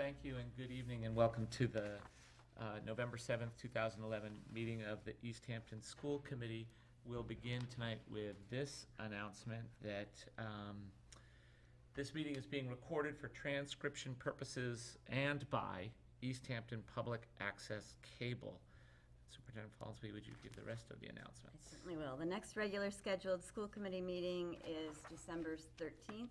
Thank you and good evening and welcome to the November 7th, 2011 meeting of the Easthampton School Committee. We'll begin tonight with this announcement that this meeting is being recorded for transcription purposes and by Easthampton Public Access Cable. Superintendent Fallsby, would you give the rest of the announcements? I certainly will. The next regular scheduled school committee meeting is December 13th.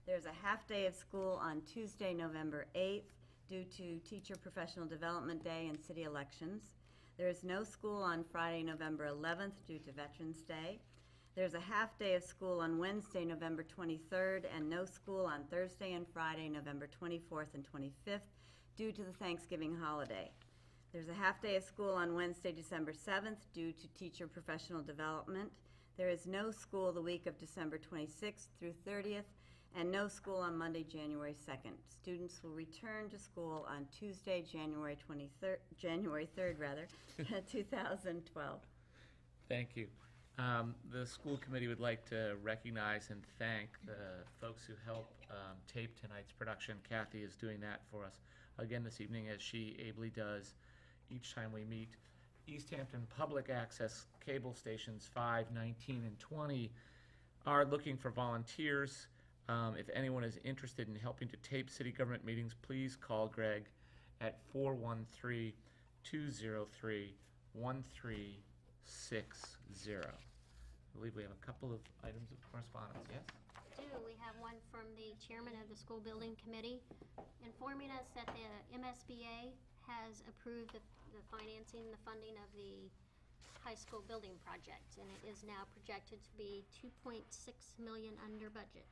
There's a half day of school on Tuesday, November 8th, due to Teacher Professional Development Day and city elections. There is no school on Friday, November 11th, due to Veterans Day. There's a half day of school on Wednesday, November 23rd, and no school on Thursday and Friday, November 24th and 25th, due to the Thanksgiving holiday. There's a half day of school on Wednesday, December 7th, due to Teacher Professional Development. There is no school the week of December 26th through 30th, and no school on Monday, January 2nd. Students will return to school on Tuesday, January 3rd, 2012. Thank you. The school committee would like to recognize and thank the folks who helped tape tonight's production. Kathy is doing that for us again this evening, as she ably does each time we meet. Easthampton Public Access Cable Stations 5, 19, and 20 are looking for volunteers. If anyone is interested in helping to tape city government meetings, please call Greg at 413-203-1360. I believe we have a couple of items of correspondence, yes? We have one from the chairman of the school building committee informing us that the MSBA has approved the financing, the funding of the high school building project, and it is now projected to be $2.6 million under budget.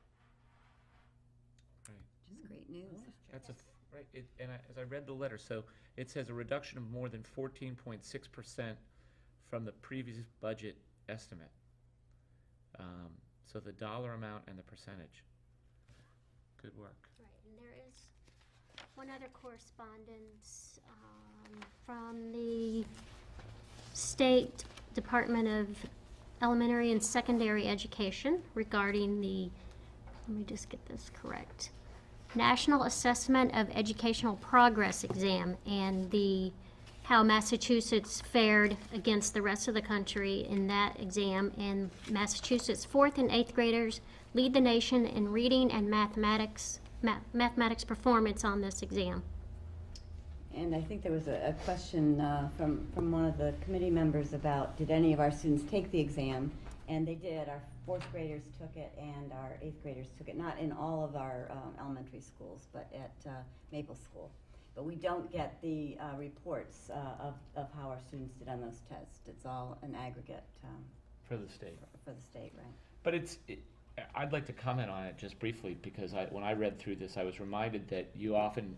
Right. Which is great news. That's right. As I read the letter, so it says a reduction of more than 14.6% from the previous budget estimate. So the dollar amount and the percentage. Good work. Right, and there is one other correspondence from the State Department of Elementary and Secondary Education regarding the, let me just get this correct, National Assessment of Educational Progress exam, and how Massachusetts fared against the rest of the country in that exam. And Massachusetts 4th and 8th graders lead the nation in reading and mathematics performance on this exam. And I think there was a question from one of the committee members about, did any of our students take the exam? And they did. Our 4th graders took it and our 8th graders took it. Not in all of our elementary schools, but at Maple School. But we don't get the reports of how our students did on those tests. It's all an aggregate. For the state. For the state, right. But I'd like to comment on it just briefly, because when I read through this, I was reminded that you often,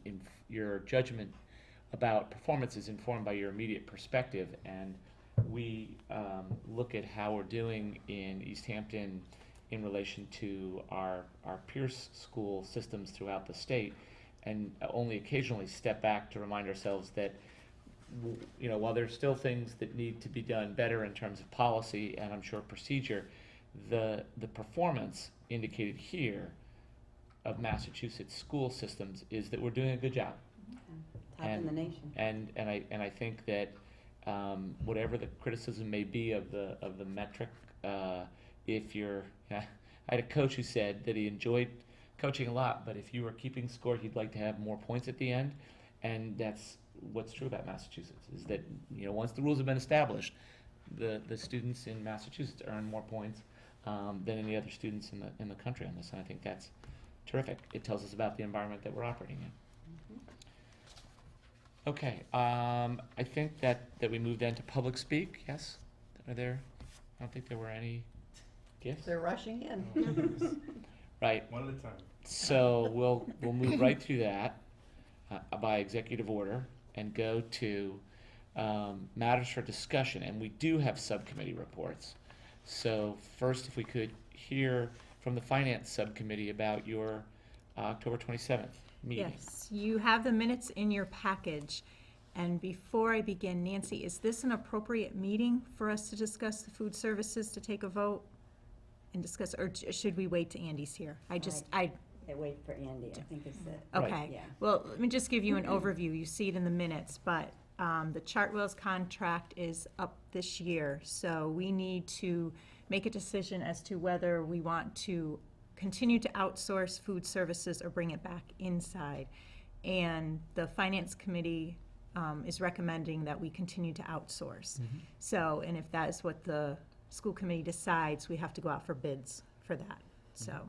your judgment about performance is informed by your immediate perspective, and we look at how we're doing in Easthampton in relation to our peer school systems throughout the state, and only occasionally step back to remind ourselves that, you know, while there's still things that need to be done better in terms of policy and I'm sure procedure, the performance indicated here of Massachusetts school systems is that we're doing a good job. Top in the nation. And I think that whatever the criticism may be of the metric, if you're, I had a coach who said that he enjoyed coaching a lot, but if you were keeping score, he'd like to have more points at the end, and that's what's true about Massachusetts, is that, you know, once the rules have been established, the students in Massachusetts earn more points than any other students in the country on this, and I think that's terrific. It tells us about the environment that we're operating in. Mm-hmm. Okay, I think that we moved into public speak. Yes, are there? I don't think there were any gifts. They're rushing in. Right. One at a time. So we'll move right through that by executive order and go to matters for discussion. And we do have subcommittee reports. So first, if we could hear from the Finance Subcommittee about your October 27th meeting. Yes, you have the minutes in your package. And before I begin, Nancy, is this an appropriate meeting for us to discuss the food services, to take a vote and discuss, or should we wait till Andy's here? Okay, wait for Andy, I think it's it. Right. Okay, Yeah. well, let me just give you an overview. You see it in the minutes, but the Chartwell's contract is up this year, so we need to make a decision as to whether we want to continue to outsource food services or bring it back inside. And the Finance Committee is recommending that we continue to outsource. So, and if that is what the school committee decides, we have to go out for bids for that, so.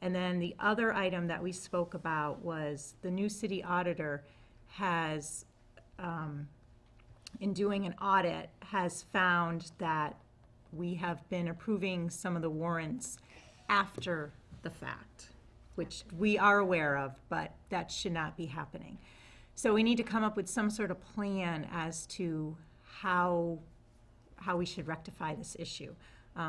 And then the other item that we spoke about was the new city auditor has, in doing an audit, has found that we have been approving some of the warrants after the fact, which we are aware of, but that should not be happening. So we need to come up with some sort of plan as to how we should rectify this issue.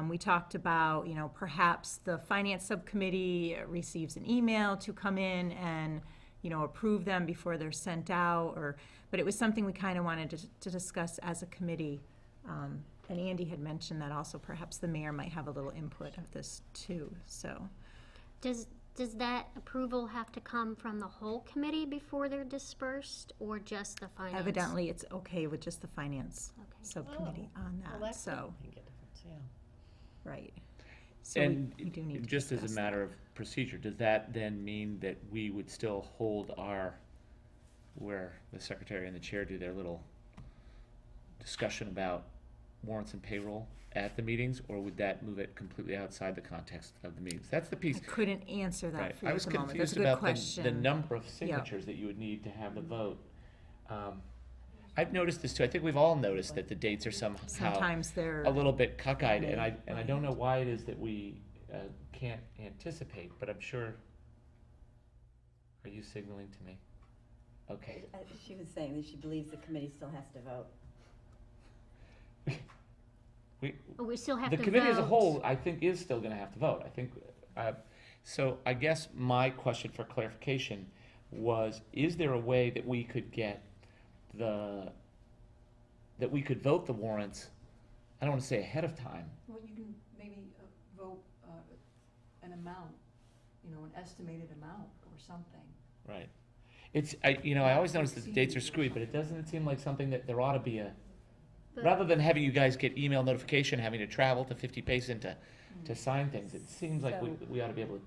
We talked about, you know, perhaps the finance subcommittee receives an email to come in and, you know, approve them before they're sent out, but it was something we kind of wanted to discuss as a committee. And Andy had mentioned that also perhaps the mayor might have a little input of this too, so. Does that approval have to come from the whole committee before they're dispersed, or just the finance? Evidently, it's okay with just the finance Okay. subcommittee on Well, that, that so, could make a difference, yeah. right. So And we do need to just as discuss a that. matter of procedure, does that then mean that we would still hold where the secretary and the chair do their little discussion about warrants and payroll at the meetings, or would that move it completely outside the context of the meetings? That's the I piece. couldn't answer that Right. for I you was at the moment. That's confused a good about question. the number of signatures that you would need to have the vote. I've noticed this too. I think we've all noticed that the dates are somehow Sometimes they're. a little bit cockeyed, and I don't know why it is that we can't anticipate, but I'm sure. Are you signaling to me? Okay. She was saying that she believes the committee still has to vote. We still have The to committee as a vote. whole, I think, is still gonna have to vote. I think, so I guess my question for clarification was, is there a way that we could get that we could vote the warrants, I don't wanna say ahead of time. Well, you can maybe vote an amount, you know, an estimated amount or something. Right. I always notice that the dates are screwy, but it seem like something that there ought to be But- rather than having you guys get email notification, having to travel to 50 Payson to sign things, it seems like we ought to be able to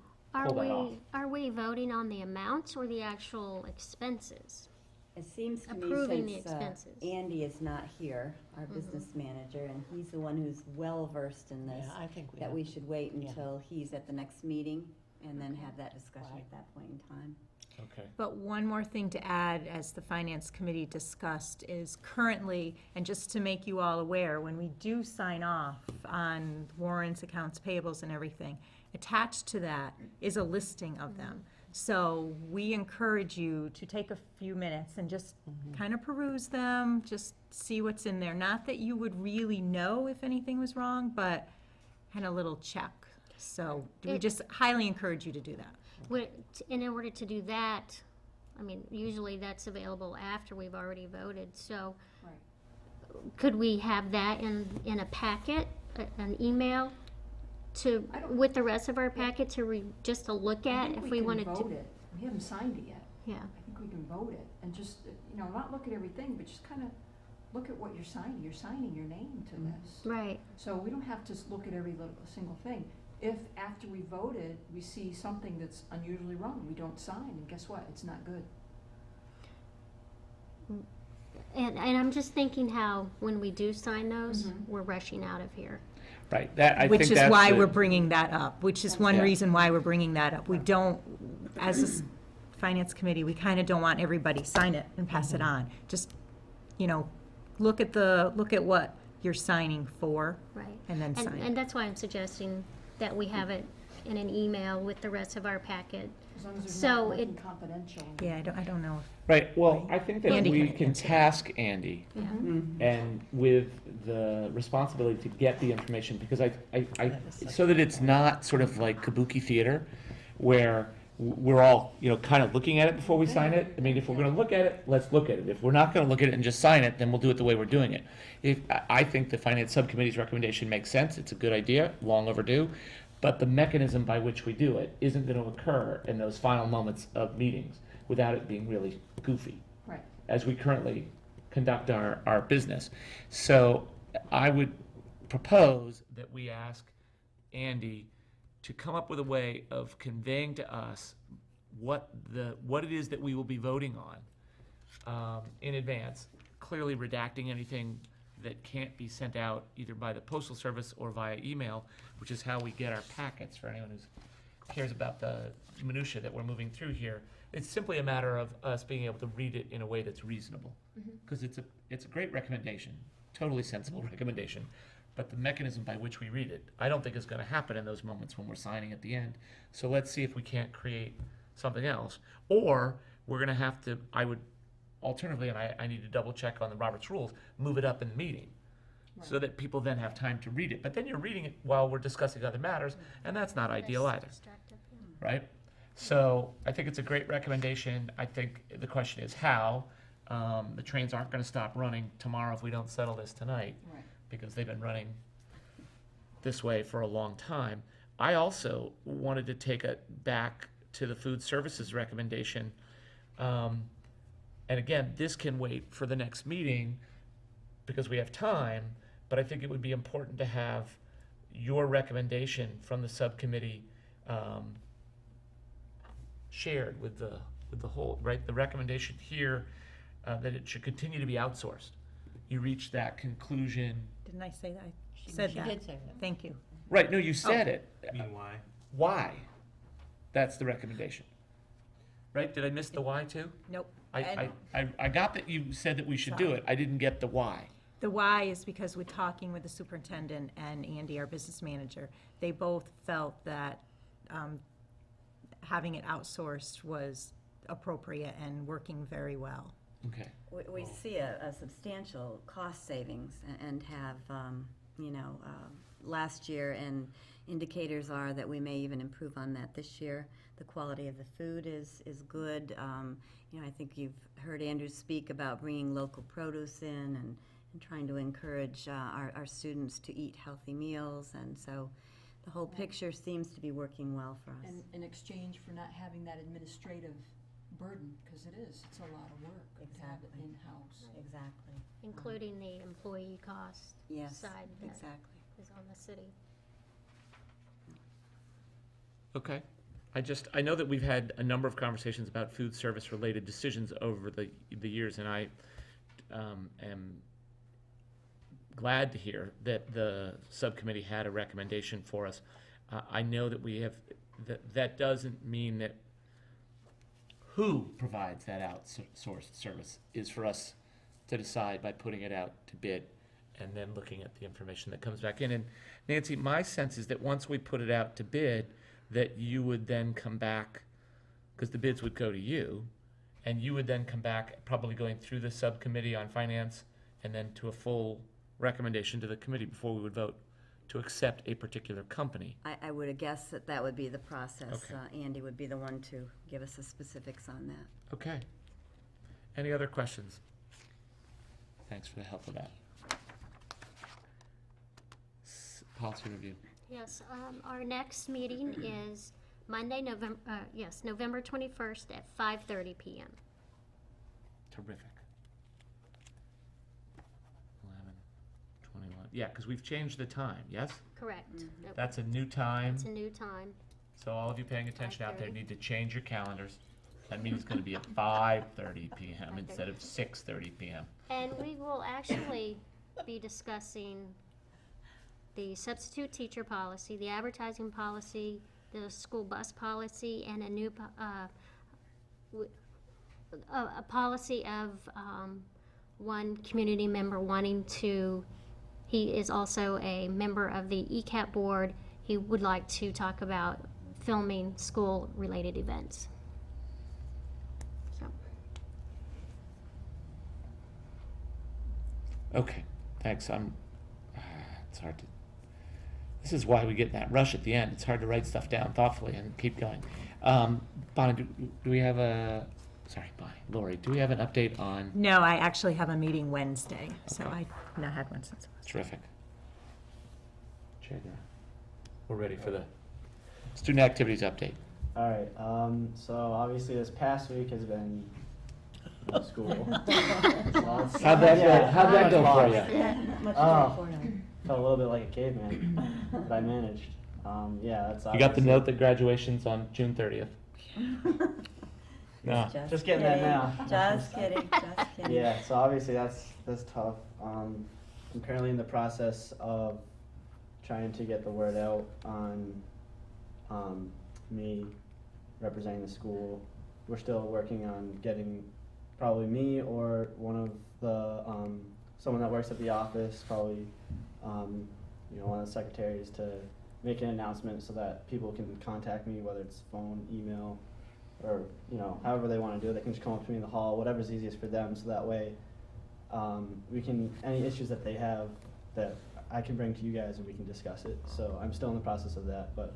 pull that off. Are we voting on the amounts or the actual expenses? It seems to me Approving the since expenses. Andy is not here, our business manager, and he's the one who's well-versed in this, Yeah, I think we that have. we should wait Yeah. until he's at the next meeting and then have that discussion at that point in time. Okay. But one more thing to add, as the finance committee discussed, is currently, and just to make you all aware, when we do sign off on warrants, accounts payables and everything, attached to that is a listing of them. So we encourage you to take a few minutes and just kind of peruse them, just see what's in there. Not that you would really know if anything was wrong, but kind of a little check. So we just highly encourage you to do that. In order to do that, I mean, usually that's available after we've already voted, so Right. could we have that in a packet, an email I don't- with the rest of our packet just to look I at think if we wanted can vote to? it. We haven't signed it yet. Yeah, I think we can vote it and just, you know, not look at everything, but just kind of look at what you're signing. You're signing your name to this. right. So we don't have to look at every little, single thing. If after we voted, we see something that's unusually wrong, we don't sign, and guess what? It's not good. And I'm just thinking how, when we do sign those, Mhm. we're rushing out of here. Right. Which is why we're bringing that up, which is one Yeah. reason why we're bringing that up. We don't, as a finance committee, we kind of don't want everybody sign it and pass it on. Just, you know, look at what you're signing for Right. and then sign And it. that's why I'm suggesting that we have it in an email with the rest of our packet. As long as there's So not nothing it- confidential. Yeah, I don't know. Right. Well, I think that Andy we can can answer that. task Andy Mhm. and with the responsibility to get the information, because so that it's not sort of like kabuki theater where we're all, kind of looking at it before we sign it. I mean, if we're gonna look at it, let's look at it. If we're not gonna look at it and just sign it, then we'll do it the way we're doing it. I think the finance subcommittee's recommendation makes sense. It's a good idea, long overdue. But the mechanism by which we do it isn't going to occur in those final moments of meetings without it being really goofy, Right. as we currently conduct our business. So I would propose that we ask Andy to come up with a way of conveying to us what it is that we will be voting on in advance, clearly redacting anything that can't be sent out either by the postal service or via email, which is how we get our packets for anyone who cares about the minutia that we're moving through here. It's simply a matter of us being able to read it in a way that's reasonable, because it's a great recommendation, totally sensible recommendation, but the mechanism by which we read it, I don't think is going to happen in those moments when we're signing at the end. So let's see if we can't create something else, or we're going to have to. I would alternatively, and I need to double check on the Robert's rules, move it up in the meeting, so that people then have time to read it. But then you're reading it while we're discussing other matters, and that's not ideal either, Distracted, right? So I think it's a great recommendation. I think the question is how. The trains aren't going to stop running tomorrow if we don't settle this tonight, Right. because they've been running this way for a long time. I also wanted to take it back to the food services recommendation. And again, this can wait for the next meeting because we have time, but I think it would be important to have your recommendation from the subcommittee shared with the whole, right? The recommendation here that it should continue to be outsourced. You reached that conclusion. Didn't I say that? I said that. She did say that. Thank you. Right, no, you said it. I mean, why? Why? That's the recommendation. Right, did I miss the why too? Nope. I got that you said that we should do Sorry. it, I didn't get the why. The why is because we're talking with the superintendent and Andy, our business manager. They both felt that having it outsourced was appropriate and working very well. Okay. We see a substantial cost savings and have, last year, and indicators are that we may even improve on that this year. The quality of the food is good. I think you've heard Andrew speak about bringing local produce in and trying to encourage our students to eat healthy meals. And so the whole picture seems to be working well for us. And in exchange for not having that administrative burden, because it's a lot of work to have it Exactly. in-house. Exactly. including the employee cost Yes, side that exactly. is on the city. Okay. I know that we've had a number of conversations about food service related decisions over the years, and I am glad to hear that the subcommittee had a recommendation for us. I know that we have, that doesn't mean that who provides that outsourced service is for us to decide by putting it out to bid and then looking at the information that comes back in. And Nancy, my sense is that once we put it out to bid, that you would then come back, because the bids would go to you, and you would then come back, probably going through the subcommittee on finance, and then to a full recommendation to the committee before we would vote to accept a particular company. I would guess that would be the process. Okay. Andy would be the one to give us the specifics on that. Okay. Any other questions? Thanks for the help with that. Policy review. Yes, our next meeting is Monday, November 21st at 5:30 PM. Terrific. 11:21. Yeah, because we've changed the time, yes? Correct. Yep, That's a new time. it's a new time. So all of you paying attention out there 5:30. need to change your calendars. That means it's going to be at 5:30 PM instead of 6:30 PM. And we will actually be discussing the substitute teacher policy, the advertising policy, the school bus policy, and a new, a policy of one community member wanting to, he is also a member of the ECAP board. He would like to talk about filming school-related events. So, Okay, thanks. It's hard to, this is why we get in that rush at the end. It's hard to write stuff down thoughtfully and keep going. Bonnie, do we have a, sorry, Bonnie, Lori, do we have an update on? No, I actually have a meeting Wednesday, so Okay. I've not had one since. Terrific. Chair Grant, we're ready for the Student activities update. All right. So obviously this past week has been no school. How'd that go? How'd that go for you? Oh, felt a little bit like a caveman, but I managed. Yeah, that's. You got the obviously- note that graduation's on June 30th. No. Just getting that now. Just kidding, just kidding. Yeah, so obviously that's tough. I'm currently in the process of trying to get the word out on me representing the school. We're still working on getting probably me or one of the someone that works at the office, probably one of the secretaries, to make an announcement so that people can contact me, whether it's phone, email, or however they want to do it. They can just come up to me in the hall, whatever's easiest for them, so that way we can, any issues that they have that I can bring to you guys and we can discuss it. So I'm still in the process of that, but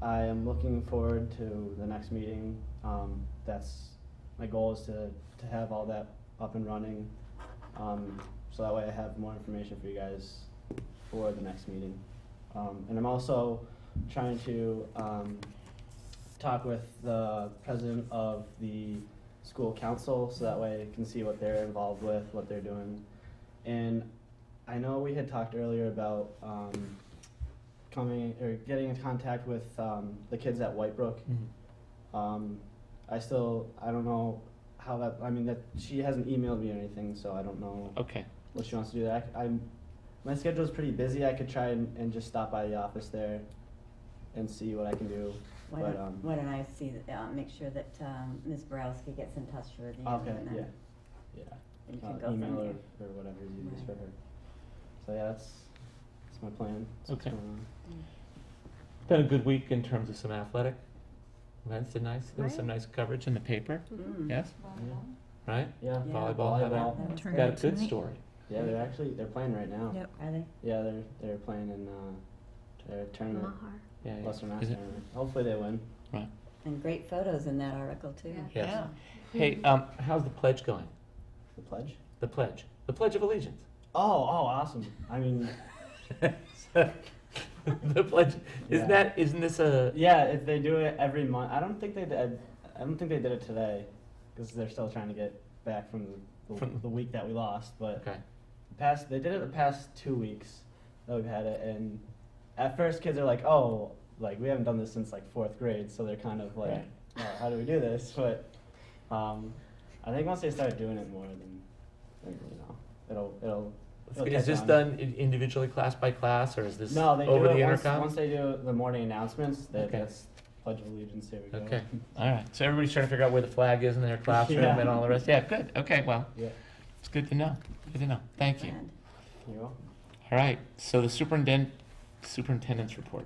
I am looking forward to the next meeting. That's my goal, is to have all that up and running, so that way I have more information for you guys for the next meeting. And I'm also trying to talk with the president of the school council, so that way I can see what they're involved with, what they're doing. And I know we had talked earlier about getting in contact with the kids at Whitebrook. I don't know how that, that she hasn't emailed me or anything, so I don't know Okay. what she wants to do there. My schedule is pretty busy. I could try and just stop by the office there and see what I can do. Why But, don't I make sure that Ms. Borowski gets in touch with you? okay, and then yeah. you can go from Email there. or whatever is easiest Right. for her. So yeah, that's my plan. That's what's Okay. going on. Been a good week in terms of some athletic events. There was some Right. nice coverage in the paper. Mm. Yes, Yeah. right? Yeah, Yeah. Volleyball had volleyball. That was Turned got a out good tonight. story. Yeah, they're playing right now. Yep. Are they? Yeah, they're playing in their tournament, Mahar. Yeah, yeah. Western Mass Is it- tournament. Hopefully they win. Right. And great photos in that article, too. Yeah. Yes. Hey, how's the pledge going? The pledge? The Pledge of Allegiance. Oh, awesome. The pledge. Yeah. Isn't this a? Yeah, if they do it every month. I don't think they did it today, because they're still trying to get back from the week that we lost. But Okay. they did it the past 2 weeks that we've had it, and at first kids are like, oh, like we haven't done this since like 4th grade, so they're kind of like, Right. oh, how do we do this? But I think once they start doing it more, then it'll Is catch this on. done individually, class by class, or is this No, they over do the it intercom? once they do the morning announcements. Okay. That's Pledge of Allegiance. Here we go. Okay. All right. So everybody's trying to figure out where the flag is in their classroom Yeah. and all the rest. Yeah, good. Okay, well, Yeah. it's good to know. Good to know. Thank you. And You're welcome. All right. So the superintendent's report.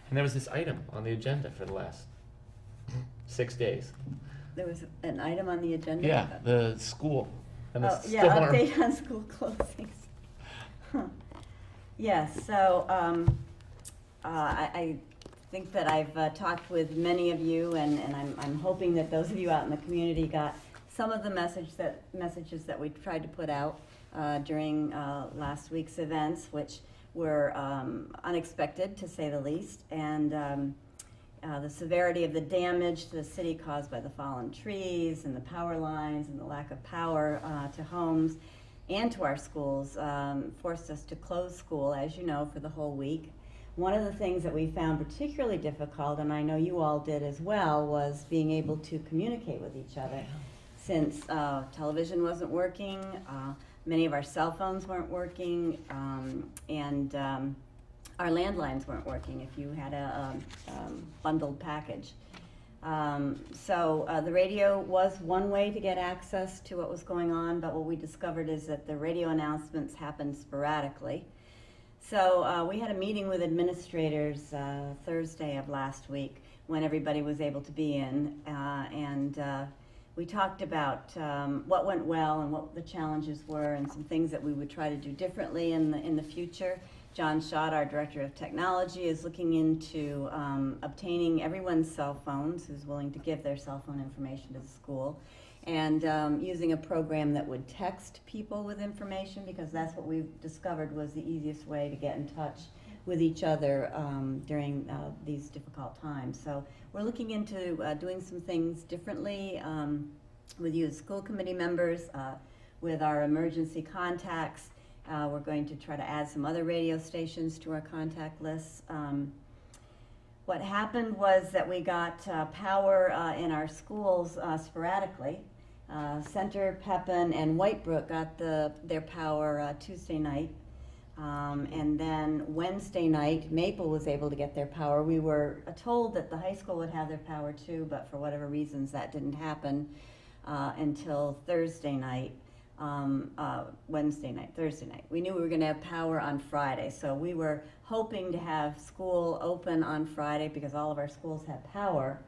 And there was this item on the agenda for the last 6 days. there was an item on the agenda? Yeah, the school and the Oh, yeah, storm. update on school closings. Huh. Yes, so I think that I've talked with many of you, and I'm hoping that those of you out in the community got some of the messages that we tried to put out during last week's events, which were unexpected, to say the least, and the severity of the damage to the city caused by the fallen trees and the power lines and the lack of power to homes and to our schools forced us to close school, as you know, for the whole week. One of the things that we found particularly difficult, and I know you all did as well, was being able to communicate with each other. Since television wasn't working, many of our cell phones weren't working, and our landlines weren't working if you had a bundled package. So the radio was one way to get access to what was going on, but what we discovered is that the radio announcements happened sporadically. So we had a meeting with administrators Thursday of last week when everybody was able to be in, and we talked about what went well and what the challenges were and some things that we would try to do differently in the future. John Schott, our Director of Technology, is looking into obtaining everyone's cell phones who's willing to give their cell phone information to the school, and using a program that would text people with information, because that's what we've discovered was the easiest way to get in touch with each other during these difficult times. So we're looking into doing some things differently with you as school committee members, with our emergency contacts. We're going to try to add some other radio stations to our contact lists. What happened was that we got power in our schools sporadically. Center, Pepin, and Whitebrook got their power Tuesday night. And then Wednesday night, Maple was able to get their power. We were told that the high school would have their power too, but for whatever reasons that didn't happen until Thursday night. Wednesday night, Thursday night. We knew we were going to have power on Friday, so we were hoping to have school open on Friday because all of our schools had power.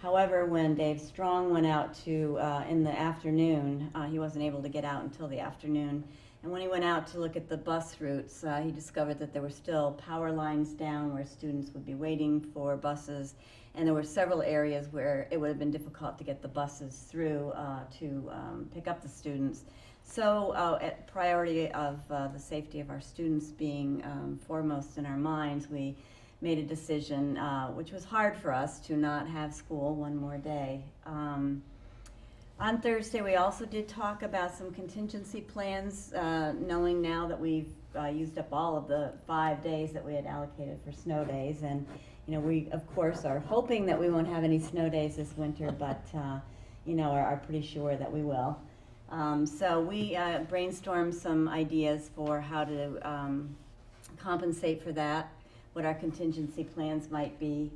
However, when Dave Strong went out to in the afternoon, he wasn't able to get out until the afternoon. And when he went out to look at the bus routes, he discovered that there were still power lines down where students would be waiting for buses. And there were several areas where it would have been difficult to get the buses through to pick up the students. So at priority of the safety of our students being foremost in our minds, we made a decision, which was hard for us, to not have school one more day. On Thursday, we also did talk about some contingency plans, knowing now that we've used up all of the 5 days that we had allocated for snow days. And, you know, we, of course, are hoping that we won't have any snow days this winter, but, you know, are pretty sure that we will. So we brainstormed some ideas for how to compensate for that, what our contingency plans might be.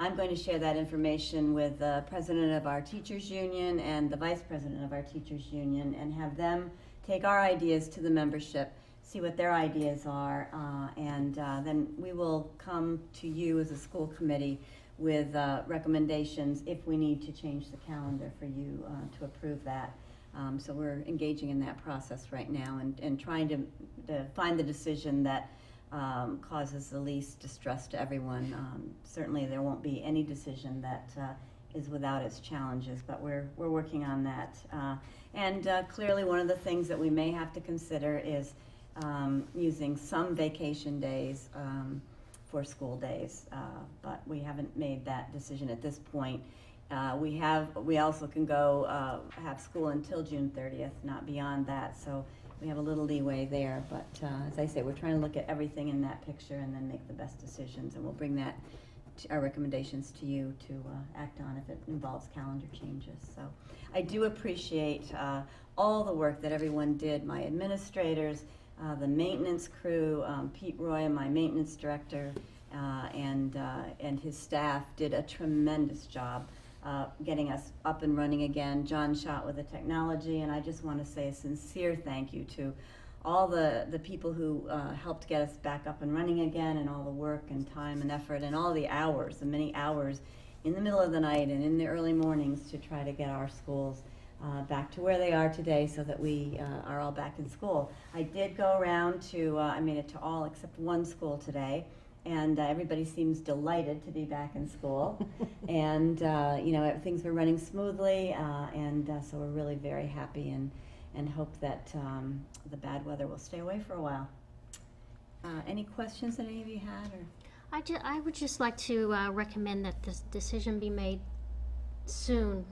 I'm going to share that information with the president of our teachers union and the vice president of our teachers union and have them take our ideas to the membership, see what their ideas are, and then we will come to you as a school committee with recommendations if we need to change the calendar for you to approve that. So we're engaging in that process right now and trying to find the decision that causes the least distress to everyone. Certainly there won't be any decision that is without its challenges, but we're working on that. And clearly one of the things that we may have to consider is using some vacation days for school days, but we haven't made that decision at this point. We also can go have school until June 30th, not beyond that. So we have a little leeway there, but as I say, we're trying to look at everything in that picture and then make the best decisions, and we'll bring that our recommendations to you to act on if it involves calendar changes. So I do appreciate all the work that everyone did, my administrators, the maintenance crew, Pete Roy, my maintenance director, and his staff did a tremendous job getting us up and running again. John shot with the technology, and I just want to say a sincere thank you to all the people who helped get us back up and running again, and all the work and time and effort and all the hours, the many hours in the middle of the night and in the early mornings to try to get our schools back to where they are today so that we are all back in school. I did go around to, I made it to all except one school today, and everybody seems delighted to be back in school. And, you know, things were running smoothly, and so we're really very happy and hope that the bad weather will stay away for a while. Any questions that any of you had? Or? I would just like to recommend that this decision be made soon.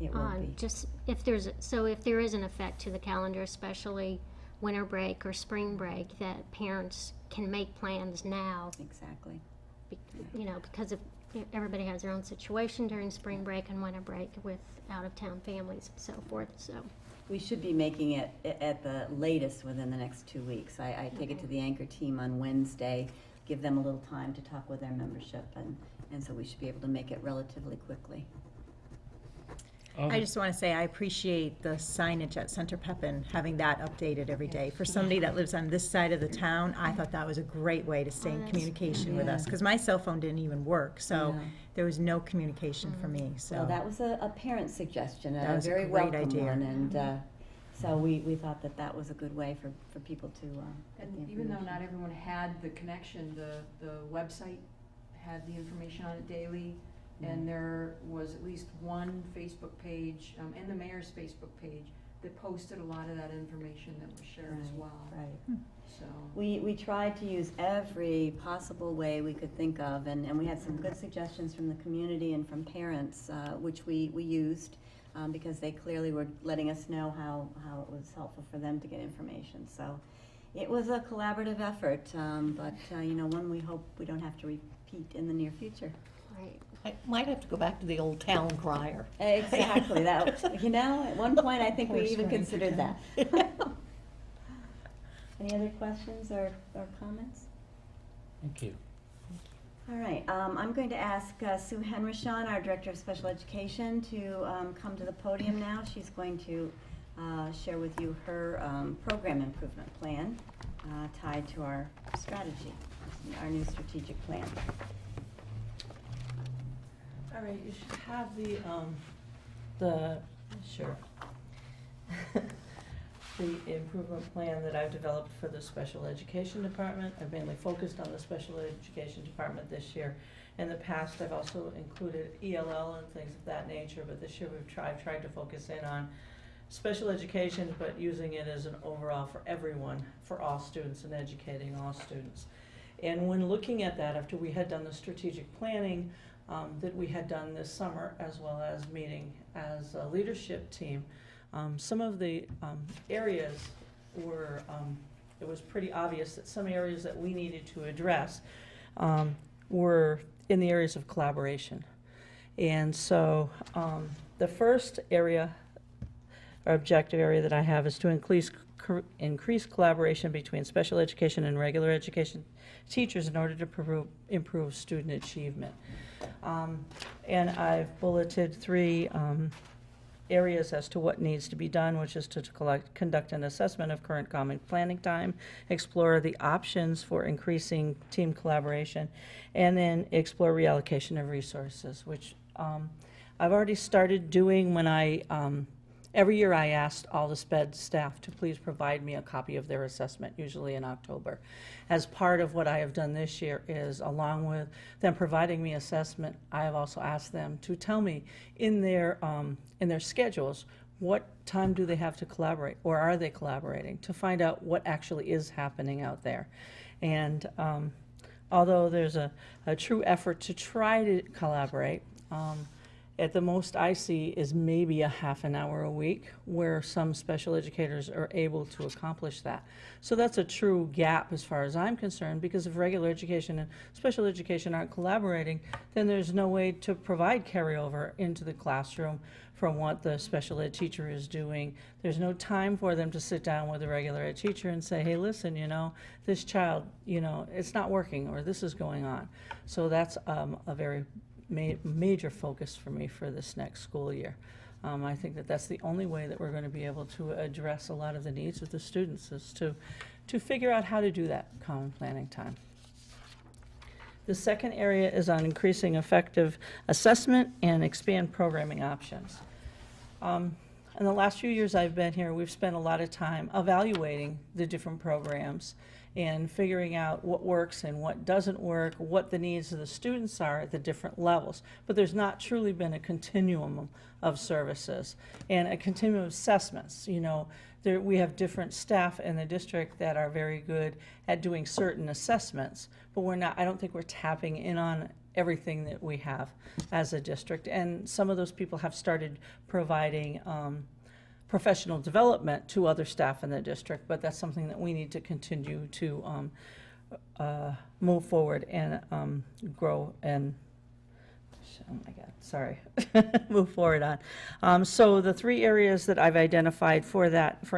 It will be. Just if there is an effect to the calendar, especially winter break or spring break, that parents can make plans now. Exactly. You know, because if everybody has their own situation during spring break and winter break with out-of-town families and so forth. So we should be making it at the latest within the next 2 weeks. I take it to the anchor team on Wednesday, give them a little time to talk with their membership, and so we should be able to make it relatively quickly. I just want to say I appreciate the signage at Center Pepin, having that updated every day. For somebody that lives on this side of the town, I thought that was a great way to stay in communication with us, because my cell phone didn't even work, so there was no communication for me. So well, that was a parent suggestion, that was a very a great welcome idea. one, and so we thought that was a good way for people to get the And even though information. not everyone had the connection, the website had the information on it daily, and there was at least one Facebook page, and the mayor's Facebook page, that posted a lot of that information that was shared as well. Right. So, We tried to use every possible way we could think of, and we had some good suggestions from the community and from parents, which we used, because they clearly were letting us know how it was helpful for them to get information. So it was a collaborative effort, but one we hope we don't have to repeat in the near future. Right. I might have to go back to the old town crier. Exactly. That at one point I think we Horse even riding considered town. that. Any other questions or comments? Thank you. All right, I'm going to ask Sue Henrichon, our Director of Special Education, to come to the podium now. She's going to share with you her program improvement plan tied to our strategy, our new strategic plan. All right, you should have sure. The improvement plan that I've developed for the special education department. I've mainly focused on the special education department this year. In the past, I've also included ELL and things of that nature, but this year I've tried to focus in on special education, but using it as an overall for everyone, for all students, and educating all students. And when looking at that, after we had done the strategic planning that we had done this summer, as well as meeting as a leadership team, some of the areas were, it was pretty obvious that some areas that we needed to address were in the areas of collaboration. And so the first area, or objective area that I have, is to increase collaboration between special education and regular education teachers in order to improve student achievement. And I've bulleted 3 areas as to what needs to be done, which is to conduct an assessment of current common planning time, explore the options for increasing team collaboration, and then explore reallocation of resources, which I've already started doing when every year I asked all the SPED staff to please provide me a copy of their assessment, usually in October. As part of what I have done this year is, along with them providing me assessment, I have also asked them to tell me in their schedules what time do they have to collaborate, or are they collaborating, to find out what actually is happening out there. And although there's a true effort to try to collaborate, at the most I see is maybe a half an hour a week where some special educators are able to accomplish that. So that's a true gap as far as I'm concerned, because if regular education and special education aren't collaborating, then there's no way to provide carryover into the classroom from what the special ed teacher is doing. There's no time for them to sit down with a regular ed teacher and say, hey, listen, this child, it's not working, or this is going on. So that's a very major focus for me for this next school year. I think that that's the only way that we're going to be able to address a lot of the needs of the students, is to figure out how to do that common planning time. The second area is on increasing effective assessment and expand programming options. In the last few years I've been here, we've spent a lot of time evaluating the different programs and figuring out what works and what doesn't work, what the needs of the students are at the different levels. But there's not truly been a continuum of services and a continuum of assessments. We have different staff in the district that are very good at doing certain assessments, but I don't think we're tapping in on everything that we have as a district. And some of those people have started providing professional development to other staff in the district, but that's something that we need to continue to move forward and grow and, oh my God, sorry, move forward on. So the 3 areas that I've identified for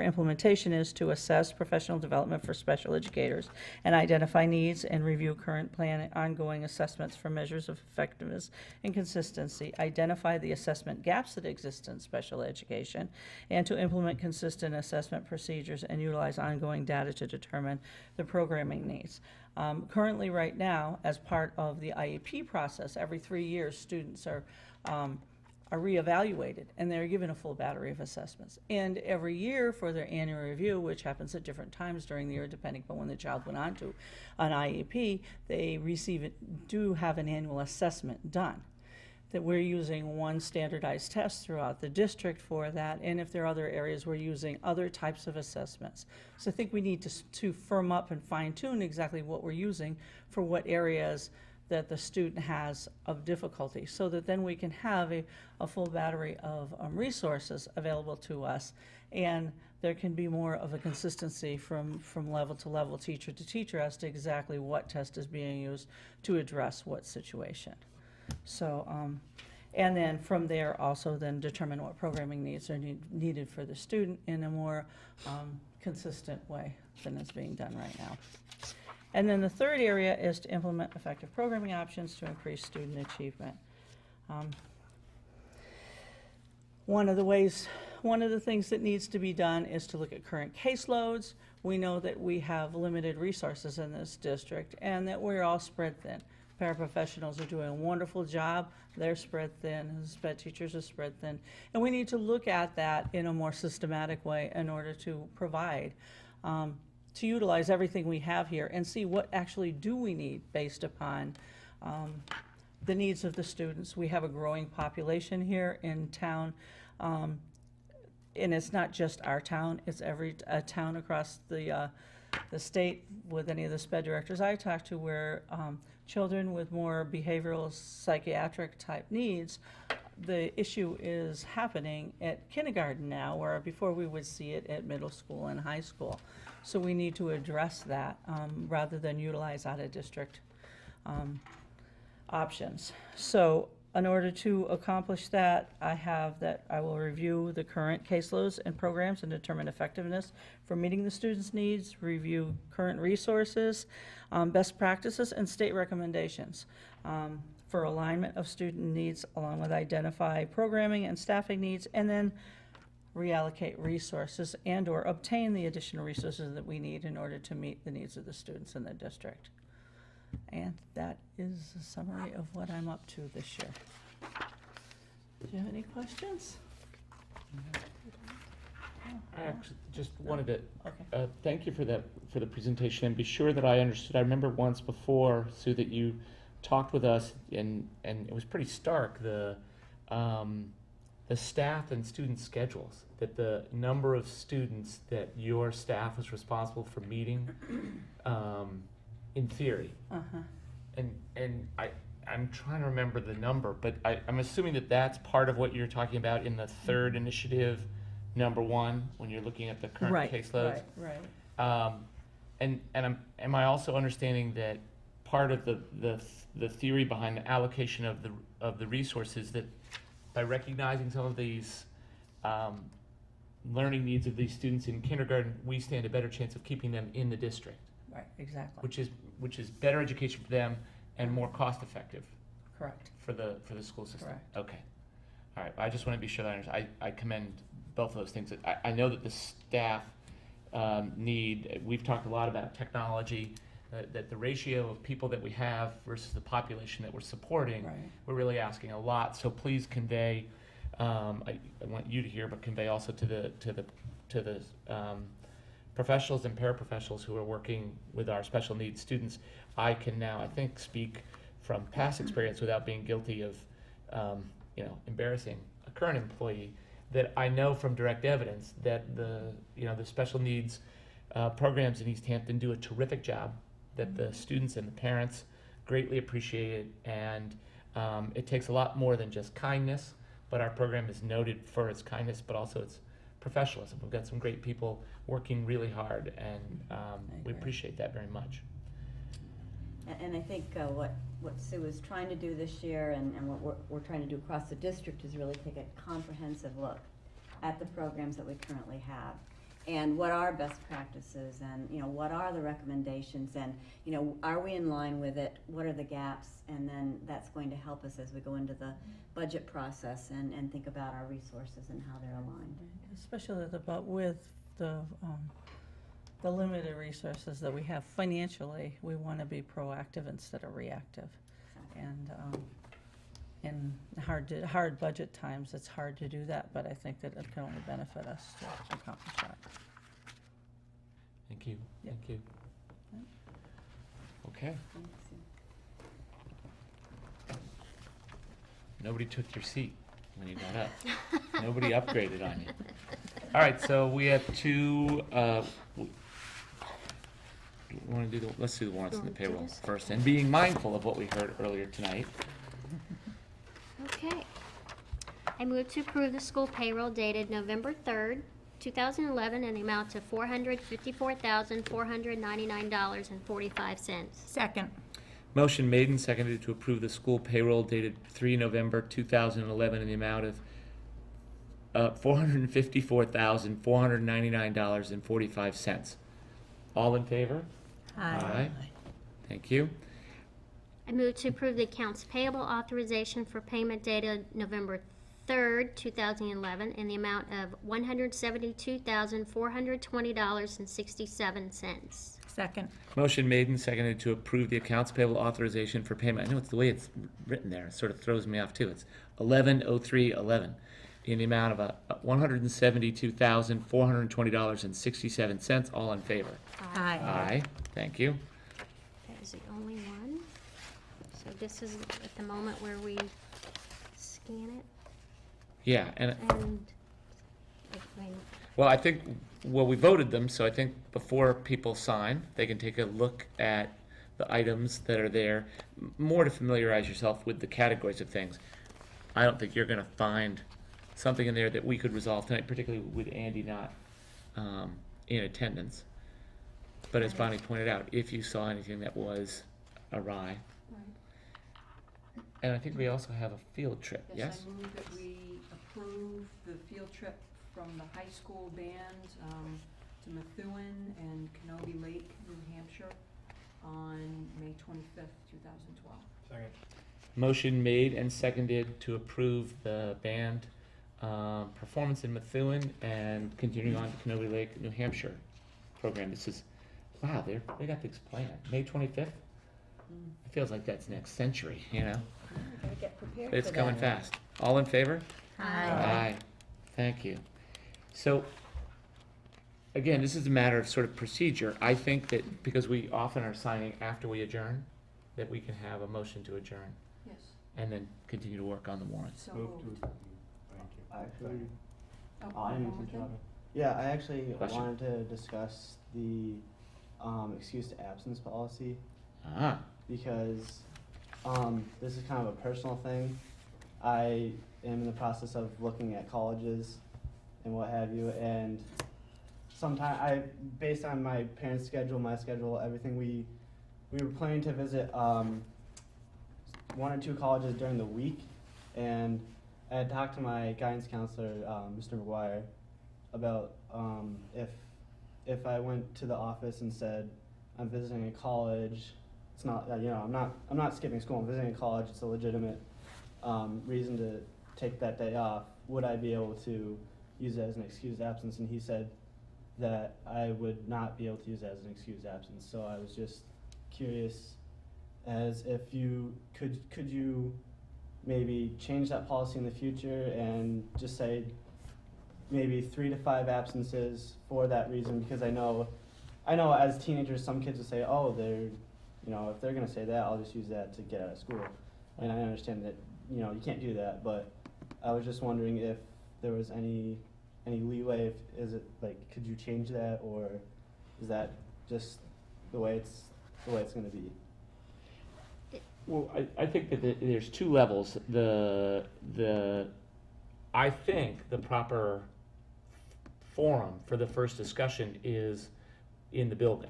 implementation is to assess professional development for special educators and identify needs and review current plan and ongoing assessments for measures of effectiveness and consistency, identify the assessment gaps that exist in special education, and to implement consistent assessment procedures and utilize ongoing data to determine the programming needs. Currently, right now, as part of the IEP process, every 3 years, students are reevaluated, and they're given a full battery of assessments. And every year for their annual review, which happens at different times during the year, depending upon when the child went on to an IEP, they do have an annual assessment done. that we're using one standardized test throughout the district for that, and if there are other areas we're using other types of assessments. So I think we need to firm up and fine tune exactly what we're using for what areas that the student has of difficulty, so that then we can have a full battery of resources available to us, and there can be more of a consistency from level to level, teacher to teacher, as to exactly what test is being used to address what situation. So, and then from there also then determine what programming needs are needed for the student in a more consistent way than is being done right now. And then the third area is to implement effective programming options to increase student achievement. One of the things that needs to be done is to look at current caseloads. We know that we have limited resources in this district and that we're all spread thin. Paraprofessionals are doing a wonderful job. They're spread thin. Sped teachers are spread thin. And we need to look at that in a more systematic way in order to provide, to utilize everything we have here and see what actually do we need based upon the needs of the students. We have a growing population here in town. And it's not just our town, it's every town across the state with any of the SPED directors I talk to, where children with more behavioral psychiatric type needs, the issue is happening at kindergarten now, where before we would see it at middle school and high school. So we need to address that rather than utilize out-of-district options. So in order to accomplish that, I will review the current caseloads and programs and determine effectiveness for meeting the students' needs, review current resources, best practices, and state recommendations for alignment of student needs, along with identify programming and staffing needs, and then reallocate resources and or obtain the additional resources that we need in order to meet the needs of the students in the district. And that is a summary of what I'm up to this year. Do you have any questions? I actually just wanted to Okay. thank you for the presentation and be sure that I understood. I remember once before, Sue, that you talked with us and it was pretty stark, the staff and student schedules, that the number of students that your staff was responsible for meeting in theory. And I'm trying to remember the number, but I'm assuming that that's part of what you're talking about in the third initiative, number 1, when you're looking at the current caseloads. Right. Am I also understanding that part of the theory behind the allocation of the resources, that by recognizing some of these learning needs of these students in kindergarten, we stand a better chance of keeping them in the district? Right, exactly. Which is better education for them and more cost effective Correct. for the school system. Correct. Okay. All right. I just want to be sure that I commend both of those things. I know that the staff need. We've talked a lot about technology. That the ratio of people that we have versus the population that we're supporting, Right. we're really asking a lot. So please convey. I want you to hear, but convey also to the professionals and paraprofessionals who are working with our special needs students. I can now, I think, speak from past experience without being guilty of, embarrassing a current employee, that I know from direct evidence that the special needs programs in Easthampton do a terrific job, that the students and the parents greatly appreciate it, and it takes a lot more than just kindness, but our program is noted for its kindness, but also its professionalism. We've got some great people working really hard, and we appreciate that very much. And I think what Sue is trying to do this year and what we're trying to do across the district is really take a comprehensive look at the programs that we currently have and what are best practices and, what are the recommendations and, are we in line with it? What are the gaps? And then that's going to help us as we go into the budget process and think about our resources and how they're aligned. Especially with the limited resources that we have financially, we want to be proactive instead of reactive. And in hard budget times, it's hard to do that, but I think that it can only benefit us to accomplish that. Thank you. Yep. Thank you. Okay. Nobody took your seat when you got up. Nobody upgraded on you. All right, so we have two, let's do the warrants and the You want to do payroll this? first, and being mindful of what we heard earlier tonight. Okay. I move to approve the school payroll dated November 3rd, 2011, in the amount of $454,499.45. Second. Motion made and seconded to approve the school payroll dated 3 November 2011 in the amount of $454,499.45. All in favor? Aye. Thank you. I move to approve the accounts payable authorization for payment dated November 3rd, 2011, in the amount of $172,420.67. Second. Motion made and seconded to approve the accounts payable authorization for payment. I know it's the way it's written there. It sort of throws me off too. It's 11/03/11 in the amount of $172,420.67. All in favor? Aye. Aye. Thank you. That is the only one. So this is at the moment where we scan it Yeah, and and, I mean, well, I think, well, we voted them, so I think before people sign, they can take a look at the items that are there, more to familiarize yourself with the categories of things. I don't think you're gonna find something in there that we could resolve tonight, particularly with Andy not in attendance. But as Bonnie pointed out, if you saw anything that was awry, Right. and I think we also have a field trip, yes? I move that we approve the field trip from the high school band to Methuen and Kenobi Lake, New Hampshire, on May 25th, 2012. Second. Motion made and seconded to approve the band performance in Methuen and continuing on to Kenobi Lake, New Hampshire program. This is, wow, they got things planned. May 25th? It feels like that's next century, you know? Gotta get prepared It's for coming that. fast. All in favor? Aye. Thank you. So, again, this is a matter of sort of procedure. I think that because we often are signing after we adjourn, that we can have a motion to adjourn Yes, and then continue to work on the warrants. so Move moved. to, thank you. Actually, Oh, I you didn't want mean to one interrupt. Yeah, I actually Question. wanted to discuss the excuse to absence policy Ah, because this is kind of a personal thing. I am in the process of looking at colleges and what have you, and based on my parents' schedule, my schedule, everything, we were planning to visit one or two colleges during the week, and I had talked to my guidance counselor, Mr. McGuire, about if I went to the office and said I'm visiting a college, it's not I'm not skipping school. I'm visiting a college. It's a legitimate reason to take that day off. Would I be able to use it as an excused absence? And he said that I would not be able to use it as an excused absence. So I was just curious, as if you could you maybe change that policy in the future and just say maybe 3 to 5 absences for that reason, because I know as teenagers some kids will say, oh, if they're gonna say that, I'll just use that to get out of school. And I understand that, you can't do that, but I was just wondering if there was any leeway, is it could you change that, or is that just the way it's gonna be? well, I think that there's two levels. I think the proper forum for the first discussion is in the building,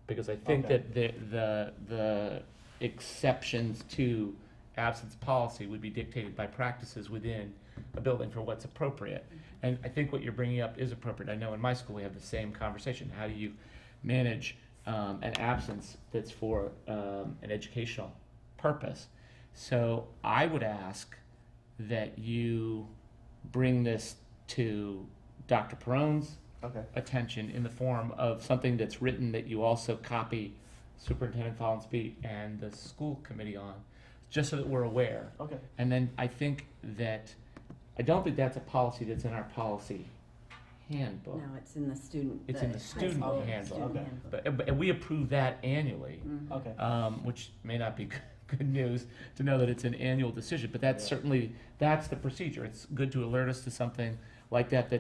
because I think Okay. that the exceptions to absence policy would be dictated by practices within a building for what's appropriate. And I think what you're bringing up is appropriate. I know in my school we have the same conversation. How do you manage an absence that's for an educational purpose? So I would ask that you bring this to Dr. Perone's Okay. attention in the form of something that's written that you also copy Superintendent Follensby and the school committee on, just so that we're aware. Okay. And then I don't think that's a policy that's in our policy handbook. No, it's in the student. It's in the high student school handbook. student Okay. handbook. But we approve that annually, Mhm. Okay. which may not be good news to know that it's an annual decision, but that's Yeah. certainly, that's the procedure. It's good to alert us to something like that,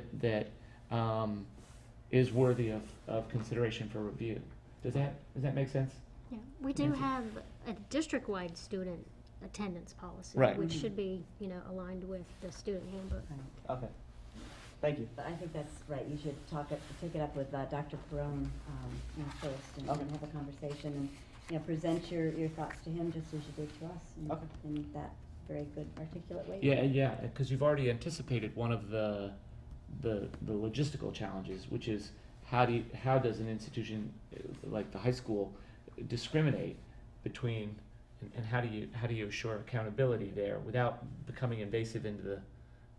is worthy of consideration for review. Does that make sense? Yeah, we do Nancy? have a district-wide student attendance policy. Right. Which should be, aligned with the student handbook. Okay. Thank you. But I think that's right, you should take it up with Dr. Perone, first, and Okay. have a conversation, and, present your thoughts to him just as you did to us, Okay. in that very good articulate way. Yeah, because you've already anticipated one of the logistical challenges, which is how does an institution like the high school discriminate between, and how do you assure accountability there without becoming invasive into the,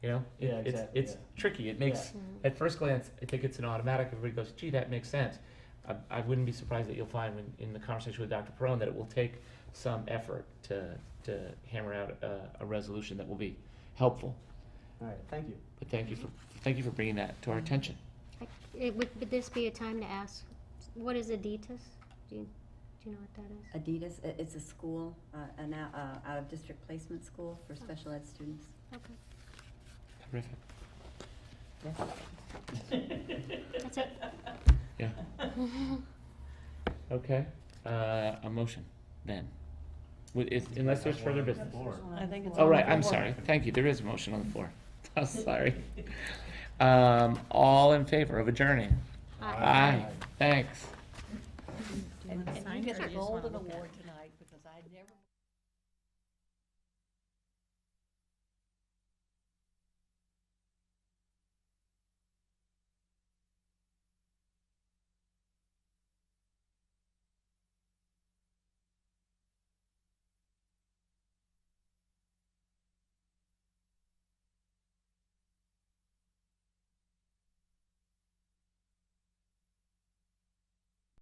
Yeah, exactly, it's yeah. tricky. It makes, at first glance, I think it's an automatic. Everybody goes, gee, that makes sense. I wouldn't be surprised that you'll find in the conversation with Dr. Perone that it will take some effort to hammer out a resolution that will be helpful. All right, thank you. But thank you for bringing that to our attention. Would this be a time to ask, what is Adidas? Do you know what that is? Adidas, it's a school, an out-of-district placement school for special ed students. Okay, Terrific. Yes. that's it. Yeah. Okay. A motion then. Unless there's further business. I think it's. Oh, on right, the I'm floor. sorry. Thank you. There is a motion on the floor. I'm sorry. All in favor of adjourning? Aye. Aye. Thanks. Do you want to sign it or you just want to look at it?